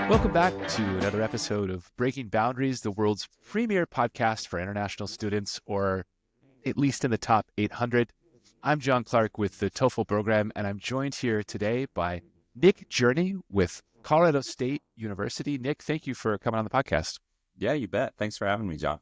Welcome back to another episode of Breaking Boundaries, the world's premier podcast for international students, or at least in the top 800. I'm John Clark with the TOEFL program, and I'm joined here today by Nick Jurney with Colorado State University. Nick, thank you for coming on the podcast. Yeah, you bet. Thanks for having me, John.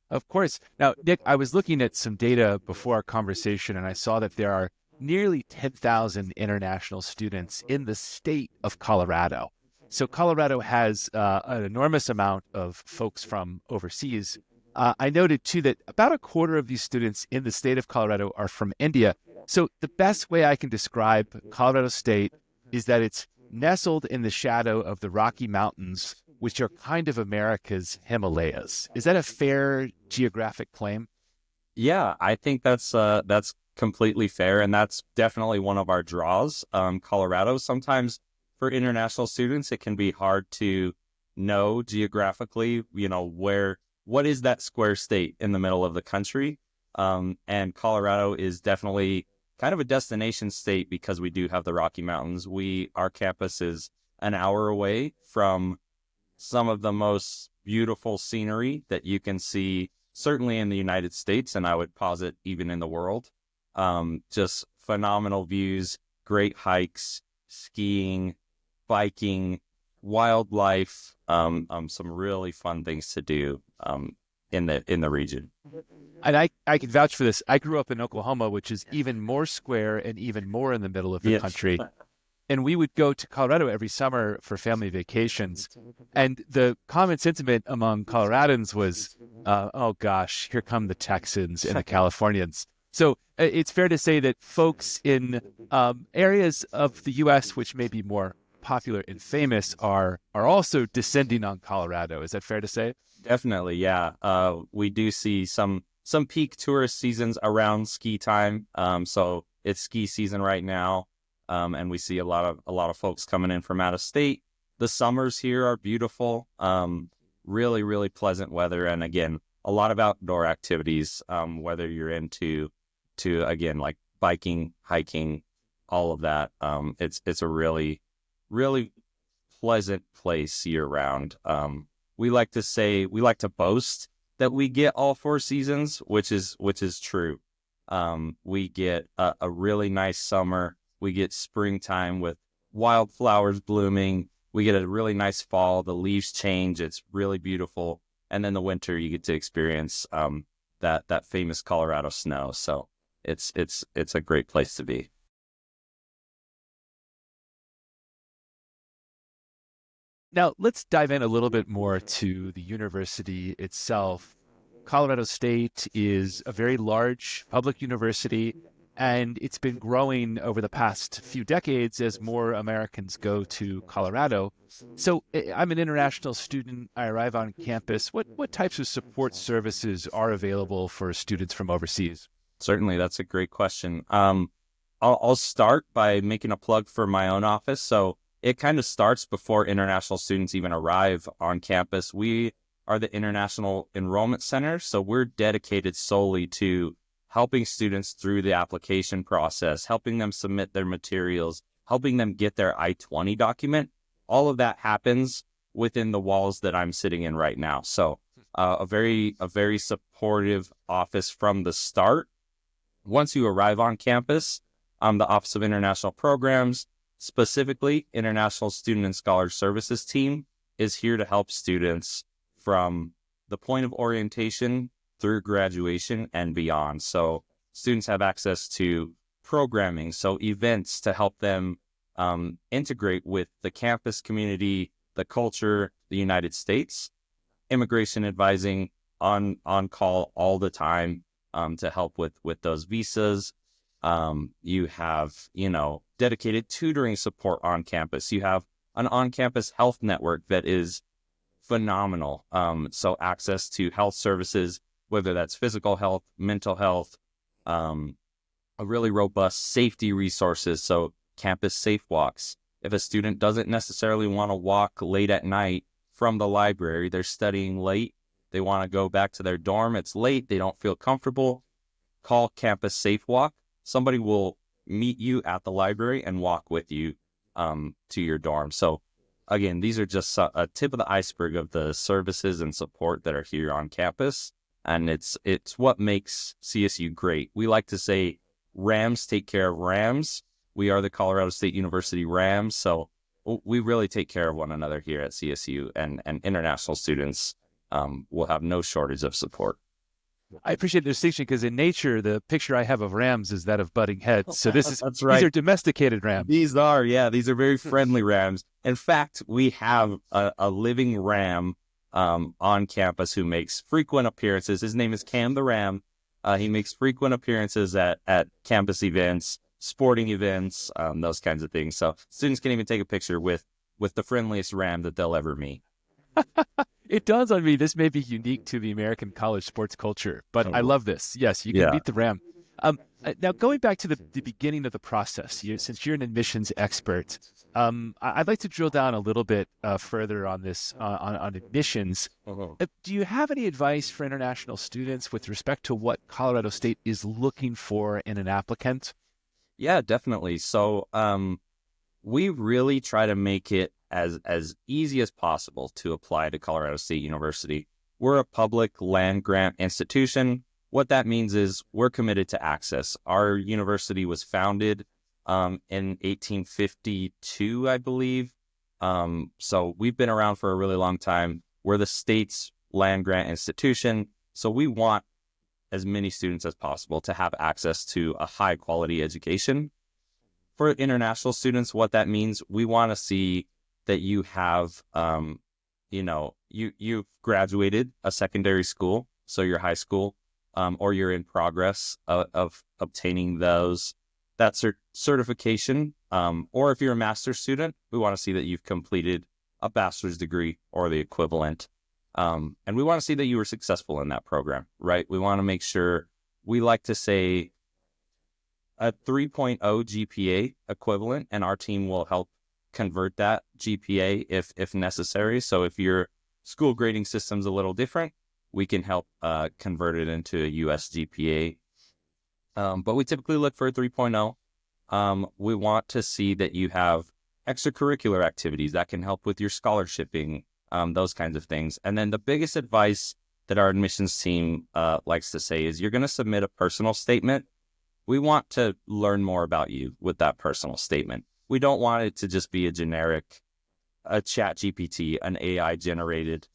Of course. Now, Nick, I was looking at some data before our conversation, and I saw that there are nearly 10,000 international students in the state of Colorado. So Colorado has an enormous amount of folks from overseas. I noted, too, that about a quarter of these students in the state of Colorado are from India. So the best way I can describe Colorado State is that it's nestled in the shadow of the Rocky Mountains, which are kind of America's Himalayas. Is that a fair geographic claim? Yeah, I think that's completely fair, and that's definitely one of our draws. Colorado, sometimes for international students, it can be hard to know geographically, what is that square state in the middle of the country? And Colorado is definitely kind of a destination state because we do have the Rocky Mountains. Our campus is an hour away from some of the most beautiful scenery that you can see, certainly in the United States, and I would posit even in the world. Just phenomenal views, great hikes, skiing, biking, wildlife, some really fun things to do in the region. And I can vouch for this. I grew up in Oklahoma, which is even more square and even more in the middle of the country. And we would go to Colorado every summer for family vacations. And the common sentiment among Coloradans was, oh gosh, here come the Texans and the Californians. So it's fair to say that folks in areas of the U.S. which may be more popular and famous are also descending on Colorado. Is that fair to say? Definitely, yeah. We do see some peak tourist seasons around ski time. So it's ski season right now, and we see a lot of folks coming in from out of state. The summers here are beautiful. Really, really pleasant weather, and again, a lot of outdoor activities. Whether you're into again like biking, hiking, all of that. It's a really, really pleasant place year round. We like to boast that we get all four seasons, which is true. We get a really nice summer. We get springtime with wildflowers blooming. We get a really nice fall. The leaves change. It's really beautiful. And then the winter, you get to experience that famous Colorado snow. So it's a great place to be. Now, let's dive in a little bit more to the university itself. Colorado State is a very large public university, and it's been growing over the past few decades as more Americans go to Colorado. So I'm an international student. I arrive on campus. What types of support services are available for students from overseas? Certainly, that's a great question. I'll start by making a plug for my own office. So it kind of starts before international students even arrive on campus. We are the International Enrollment Center, so we're dedicated solely to helping students through the application process, helping them submit their materials, helping them get their I-20 document. All of that happens within the walls that I'm sitting in right now. So a very supportive office from the start. Once you arrive on campus, the Office of International Programs, specifically International Student and Scholar Services team, is here to help students from the point of orientation through graduation and beyond. So students have access to programming, so events to help them integrate with the campus community, the culture, the United States, immigration advising on call all the time to help with those visas. You have, dedicated tutoring support on campus. You have an on-campus health network that is phenomenal. So access to health services, whether that's physical health, mental health, a really robust safety resources. So campus safe walks. If a student doesn't necessarily want to walk late at night from the library, they're studying late, they want to go back to their dorm, it's late, they don't feel comfortable, call Campus Safe Walk. Somebody will meet you at the library and walk with you to your dorm. So again, these are just a tip of the iceberg of the services and support that are here on campus. And it's what makes CSU great. We like to say Rams take care of Rams. We are the Colorado State University Rams. So we really take care of one another here at CSU, and international students will have no shortage of support. I appreciate the distinction because in nature, the picture I have of rams is that of butting heads. So That's right. these are domesticated rams. These are very friendly rams. In fact, we have a living ram on campus who makes frequent appearances. His name is Cam the Ram. He makes frequent appearances at campus events, sporting events, those kinds of things. So students can even take a picture with the friendliest ram that they'll ever meet. It dawns on me this may be unique to the American college sports culture, but I love this. Yes, you can beat the ram. Now, going back to the beginning of the process, since you're an admissions expert, I'd like to drill down a little bit further on this, on admissions. Do you have any advice for international students with respect to what Colorado State is looking for in an applicant? Yeah, definitely. So we really try to make it as easy as possible to apply to Colorado State University. We're a public land grant institution. What that means is we're committed to access. Our university was founded in 1852, I believe. So we've been around for a really long time. We're the state's land grant institution. So we want as many students as possible to have access to a high quality education. For international students, what that means, we want to see that you have, you've graduated a secondary school, so your high school, or you're in progress of obtaining that certification. Or if you're a master's student, we want to see that you've completed a bachelor's degree or the equivalent. And we want to see that you were successful in that program, right? We want to make sure, we like to say a 3.0 GPA equivalent, and our team will help convert that GPA if necessary. So if your school grading system's a little different, we can help convert it into a US GPA. But we typically look for a 3.0. We want to see that you have extracurricular activities that can help with your scholarshiping, those kinds of things. And then the biggest advice that our admissions team likes to say is you're going to submit a personal statement. We want to learn more about you with that personal statement. We don't want it to just be a generic, a chat GPT, an AI generated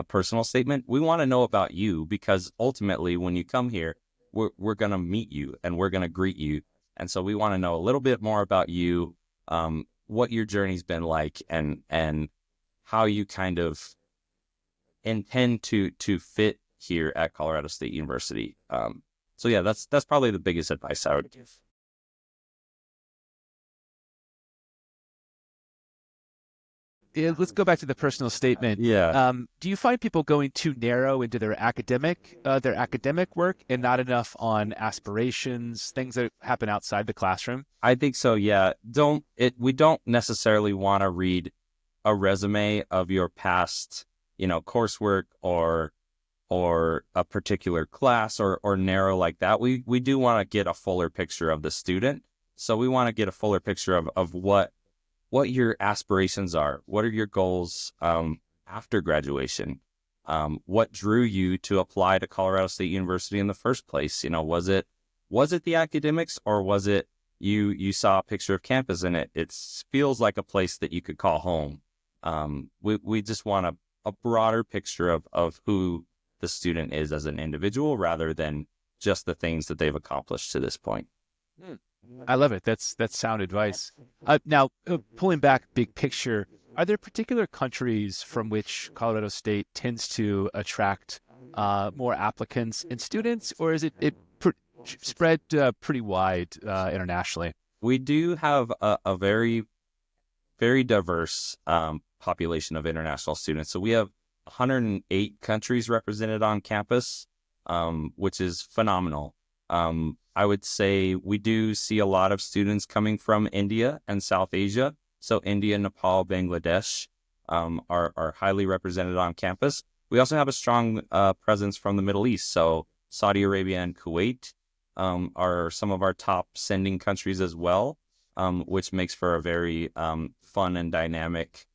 personal statement. We want to know about you, because ultimately when you come here, we're going to meet you and we're going to greet you. And so we want to know a little bit more about you, what your journey's been like, and how you kind of intend to fit here at Colorado State University. So yeah, that's probably the biggest advice I would give. Yeah, let's go back to the personal statement. Yeah. Do you find people going too narrow into their academic work and not enough on aspirations, things that happen outside the classroom? I think so, yeah. We don't necessarily want to read a resume of your past, coursework or a particular class or narrow like that. We do want to get a fuller picture of the student. So we want to get a fuller picture of what your aspirations are. What are your goals after graduation? What drew you to apply to Colorado State University in the first place? Was it the academics, or was it you saw a picture of campus and it feels like a place that you could call home? We just want a broader picture of who the student is as an individual, rather than just the things that they've accomplished to this point. I love it. That's sound advice. Now, pulling back big picture, are there particular countries from which Colorado State tends to attract more applicants and students, or is it spread pretty wide internationally? We do have a very, very diverse population of international students. So we have 108 countries represented on campus, which is phenomenal. I would say we do see a lot of students coming from India and South Asia. So India, Nepal, Bangladesh are highly represented on campus. We also have a strong presence from the Middle East. So Saudi Arabia and Kuwait are some of our top sending countries as well, which makes for a very fun and dynamic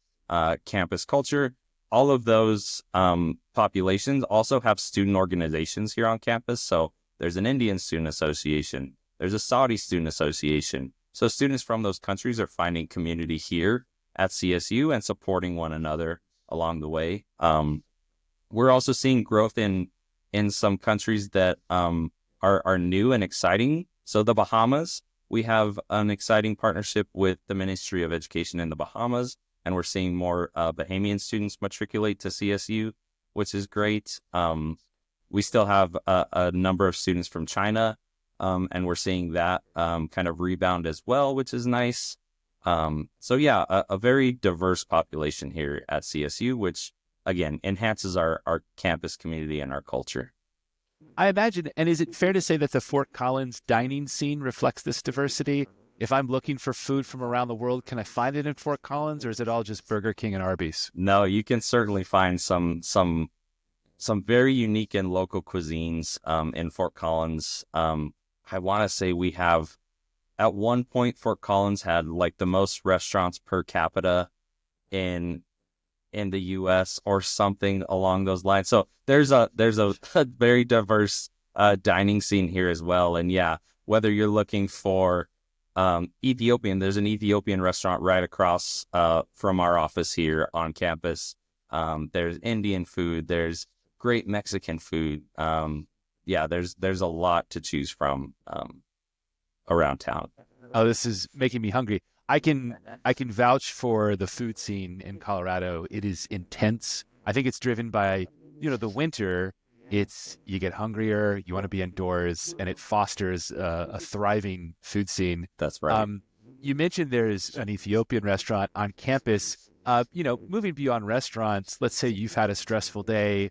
campus culture. All of those populations also have student organizations here on campus. So there's an Indian student association, there's a Saudi student association. So students from those countries are finding community here at CSU and supporting one another along the way. We're also seeing growth in some countries that are new and exciting. So the Bahamas, we have an exciting partnership with the Ministry of Education in the Bahamas, and we're seeing more Bahamian students matriculate to CSU, which is great. We still have a number of students from China, and we're seeing that kind of rebound as well, which is nice. So yeah, a very diverse population here at CSU, which again enhances our campus community and our culture. I imagine, and is it fair to say that the Fort Collins dining scene reflects this diversity? If I'm looking for food from around the world, can I find it in Fort Collins, or is it all just Burger King and Arby's? No, you can certainly find some very unique and local cuisines in Fort Collins. I want to say we have, at one point, Fort Collins had like the most restaurants per capita in the U.S. or something along those lines. So there's a very diverse dining scene here as well. And yeah, whether you're looking for Ethiopian, there's an Ethiopian restaurant right across from our office here on campus. There's Indian food. There's great Mexican food. Yeah, there's a lot to choose from around town. Oh, this is making me hungry. I can vouch for the food scene in Colorado. It is intense. I think it's driven by, the winter. You get hungrier, you want to be indoors, and it fosters a thriving food scene. That's right. You mentioned there's an Ethiopian restaurant on campus. Moving beyond restaurants, let's say you've had a stressful day.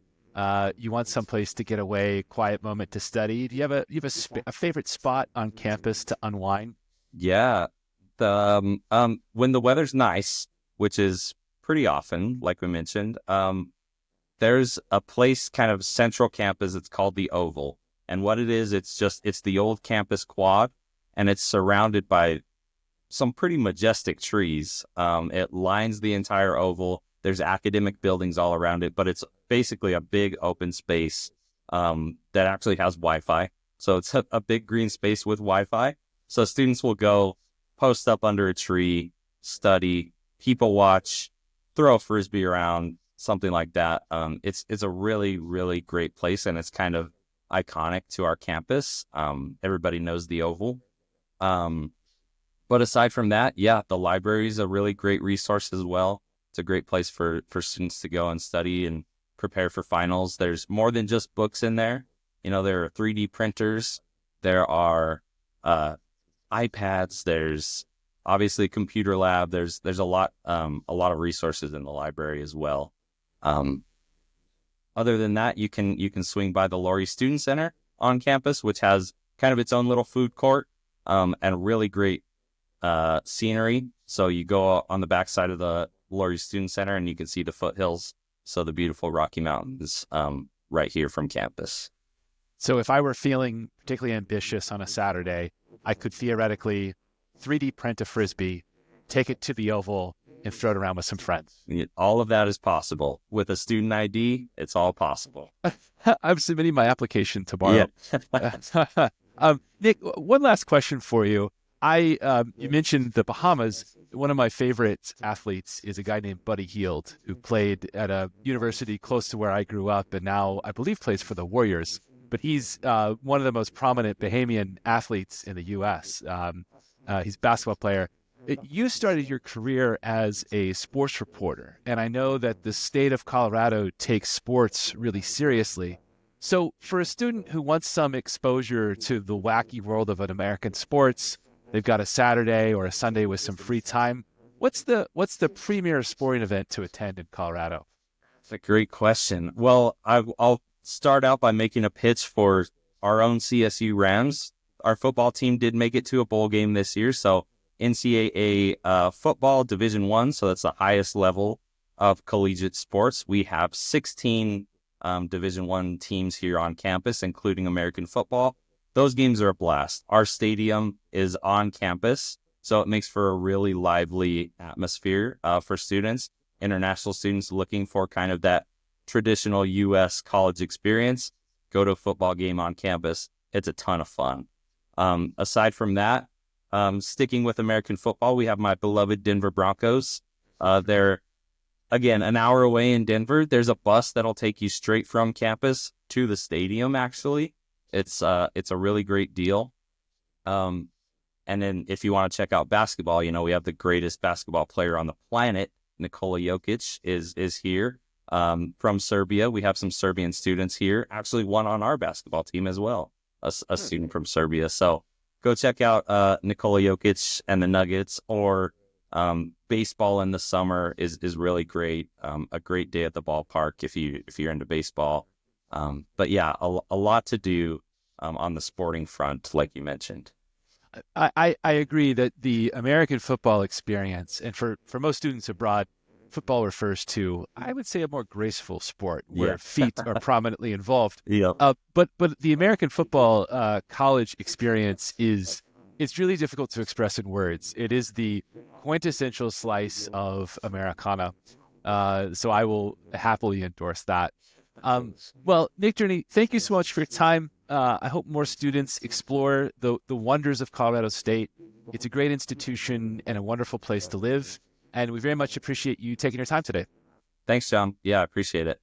You want someplace to get away, quiet moment to study. Do you have a favorite spot on campus to unwind? Yeah. When the weather's nice, which is pretty often, like we mentioned, there's a place kind of central campus. It's called the Oval. And what it is, it's the old campus quad, and it's surrounded by some pretty majestic trees. It lines the entire Oval. There's academic buildings all around it, but it's basically a big open space that actually has Wi-Fi. So it's a big green space with Wi-Fi. So students will go post up under a tree, study, people watch, throw a Frisbee around, something like that. It's a really, really great place, and it's kind of iconic to our campus. Everybody knows the Oval. But aside from that, yeah, the library is a really great resource as well. It's a great place for students to go and study and prepare for finals. There's more than just books in there. There are 3D printers. There are iPads. There's obviously computer lab. There's a lot of resources in the library as well. Other than that, you can swing by the Laurie Student Center on campus, which has kind of its own little food court and really great scenery. So you go on the backside of the Laurie Student Center and you can see the foothills. So the beautiful Rocky Mountains right here from campus. So if I were feeling particularly ambitious on a Saturday, I could theoretically 3D print a Frisbee, take it to the Oval, and throw it around with some friends. All of that is possible. With a student ID, it's all possible. I'm submitting my application tomorrow. Yeah. Nick, one last question for you. You mentioned the Bahamas. One of my favorite athletes is a guy named Buddy Hield, who played at a university close to where I grew up, and now I believe plays for the Warriors. But he's one of the most prominent Bahamian athletes in the U.S. He's a basketball player. You started your career as a sports reporter, and I know that the state of Colorado takes sports really seriously. So for a student who wants some exposure to the wacky world of an American sports, they've got a Saturday or a Sunday with some free time. What's the premier sporting event to attend in Colorado? That's a great question. Well, I'll start out by making a pitch for our own CSU Rams. Our football team did make it to a bowl game this year. So NCAA football Division I, so that's the highest level of collegiate sports. We have 16 Division I teams here on campus, including American football. Those games are a blast. Our stadium is on campus, so it makes for a really lively atmosphere for students. international students looking for kind of that traditional U.S. college experience, go to a football game on campus. It's a ton of fun. Aside from that, sticking with American football, we have my beloved Denver Broncos. They're, again, an hour away in Denver. There's a bus that'll take you straight from campus to the stadium, actually. It's a really great deal. And then if you want to check out basketball, we have the greatest basketball player on the planet, Nikola Jokic, is here from Serbia. We have some Serbian students here, actually one on our basketball team as well, a student from Serbia. So go check out Nikola Jokic and the Nuggets, or baseball in the summer is really great. A great day at the ballpark if you're into baseball. But yeah, a lot to do on the sporting front, like you mentioned. I agree that the American football experience, and for most students abroad, football refers to, I would say, a more graceful sport where Yeah. feet are prominently involved. Yeah. But the American football college experience it's really difficult to express in words. It is the quintessential slice of Americana. So I will happily endorse that. Well, Nick, Jurney, thank you so much for your time. I hope more students explore the wonders of Colorado State. It's a great institution and a wonderful place to live. And we very much appreciate you taking your time today. Thanks, John. Yeah, I appreciate it.